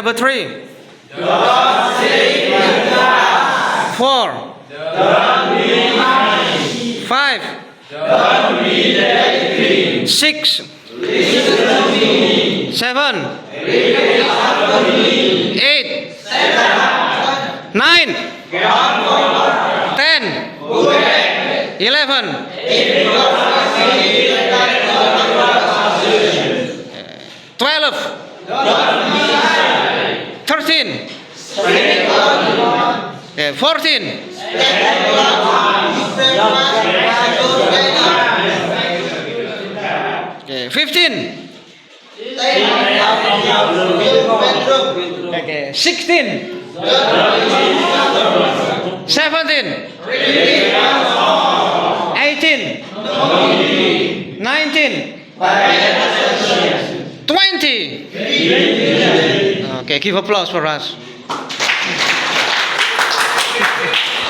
number 3. 4. 5. 6. 7. 8. 9. 10. 11. 12. 13. 14. 15. 16. 17. 18. 19. 20. Okay, give applause for us.